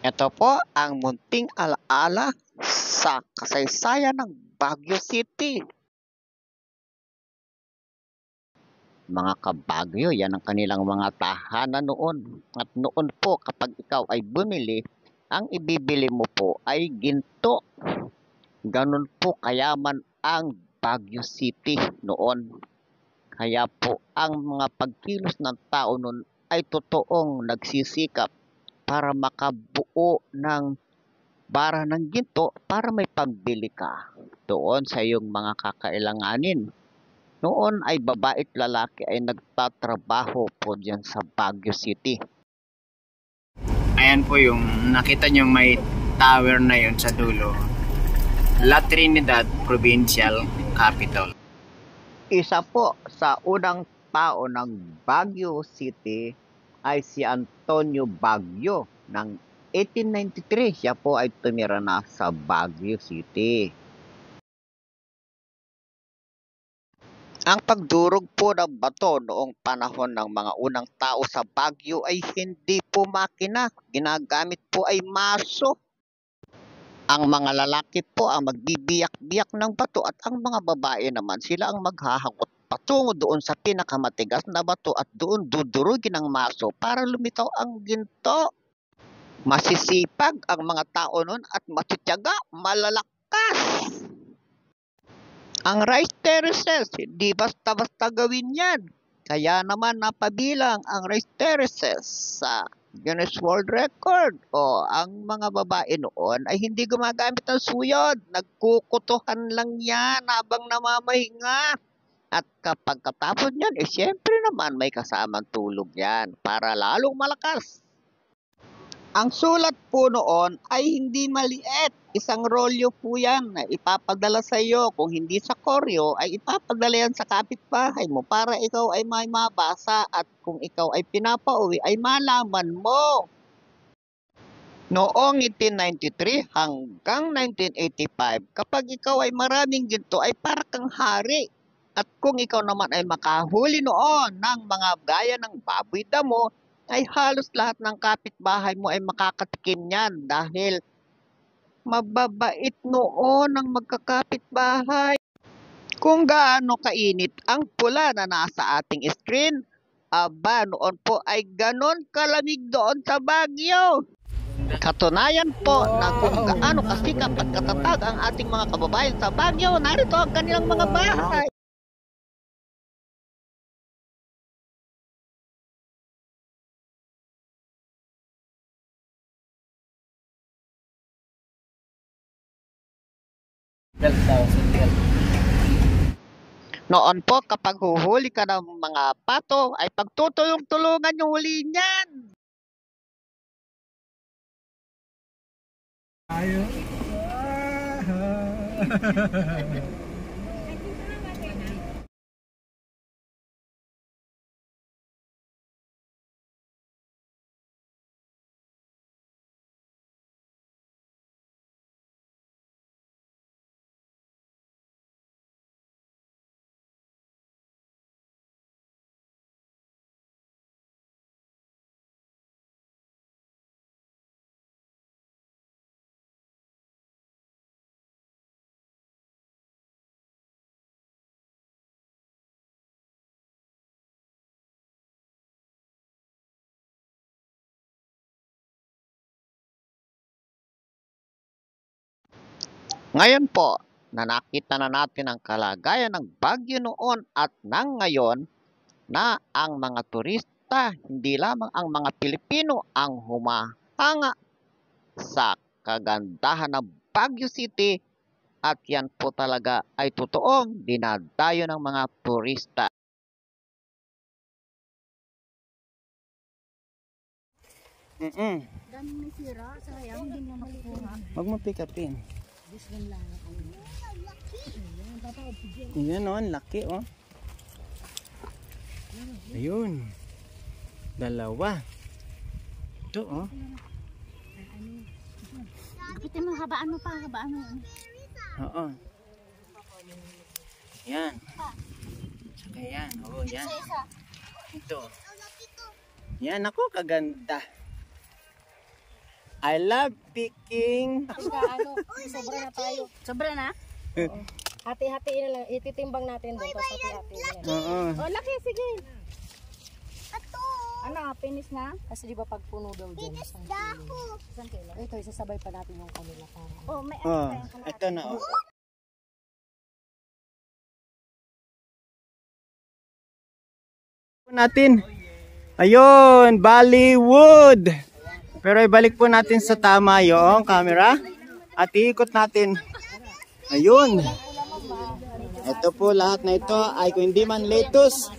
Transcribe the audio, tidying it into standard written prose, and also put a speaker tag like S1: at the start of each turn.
S1: Ito po ang munting alaala sa kasaysayan ng Baguio City. Mga kabagyo, yan ang kanilang mga tahanan noon. At noon po kapag ikaw ay bumili, ang ibibili mo po ay ginto. Ganun po kayaman ang Baguio City noon. Kaya po ang mga pagkilos ng tao noon ay totoong nagsisikap para makabuo ng bara ng ginto para may pambili ka doon sa iyong mga kakailanganin. Noon ay babae at lalaki ay nagtatrabaho po dyan sa Baguio City.
S2: Ayan po yung nakita nyo may tower na yun sa dulo. La Trinidad Provincial Capital.
S1: Isa po sa unang tao ng Baguio City ay si Antonio Baguio ng 1893. Siya po ay tumira na sa Baguio City. Ang pagdurog po ng bato noong panahon ng mga unang tao sa Baguio ay hindi po makina. Ginagamit po ay maso. Ang mga lalaki po ang magbibiyak-biyak ng bato at ang mga babae naman sila ang maghahagot patungo doon sa pinakamatigas na bato at doon dudurugin ang maso para lumitaw ang ginto. Masisipag ang mga tao noon at matutyaga, malalakas. Ang rice terraces, hindi basta-basta gawin yan. Kaya naman napabilang ang rice terraces sa Guinness World Record. O ang mga babae noon ay hindi gumagamit ng suyod. Nagkukutuhan lang yan habang namamahinga. At kapag katapos yan, siyempre naman may kasamang tulog yan para lalong malakas. Ang sulat po noon ay hindi maliit. Isang rolyo po yan na ipapadala sa iyo. Kung hindi sa koryo, ay ipapadala yan sa kapitbahay mo para ikaw ay may mabasa at kung ikaw ay pinapauwi ay malaman mo. Noong 1893 hanggang 1985, kapag ikaw ay maraming ginto ay para kang hari. At kung ikaw naman ay makahuli noon ng mga gaya ng baboy damo, ay halos lahat ng kapitbahay mo ay makakatikim niyan dahil mababait noon ang magkakapitbahay. Kung gaano kainit ang pula na nasa ating screen, aba noon po ay ganon kalamig doon sa Baguio. Katunayan po na kung gaano kasikap at katatag ang ating mga kababayan sa Baguio, narito ang kanilang mga bahay. Noon po kapag huhuli ka ng mga pato ay pagtutulong-tulungan yung huli niyan.
S2: Ayo.
S1: Ngayon po, na nakita na natin ang kalagayan ng Baguio noon at ng ngayon na ang mga turista, hindi lamang ang mga Pilipino ang humahanga sa kagandahan ng Baguio City at yan po talaga ay totoong dinadayo ng mga turista.
S3: Dami may sira, sayang, hindi mo makukuha.
S2: Huwag mo pick upin.
S3: This one lang.
S2: Yan o, laki o. Ayun. Dalawa. Ito o.
S3: Gapitin mo, habaan mo pa, habaan mo.
S2: Oo. Yan. Saka yan. Oo, yan. Ito. Yan ako, kaganda. I love picking.
S4: Ano, sobra na tayo.
S3: Sobra na?
S4: Hati-hatiin na lang. Ititimbang natin doon. Tapos hati-hatiin na.
S2: Oo.
S3: Oh, laki, sige. Ano, finish na?
S4: Kasi di ba pag puno daw dyan, isang kilo.
S3: Isang kilo.
S4: Ito, isasabay pa natin yung kanila.
S3: Oh, may
S2: Oh,
S3: ano pa yung
S2: ito na. Oh. Natin. Ayun, Bollywood. Pero ibalik po natin sa tama yung camera at iikot natin. Ayun. Ito po lahat na ito ay kung hindi man lettuce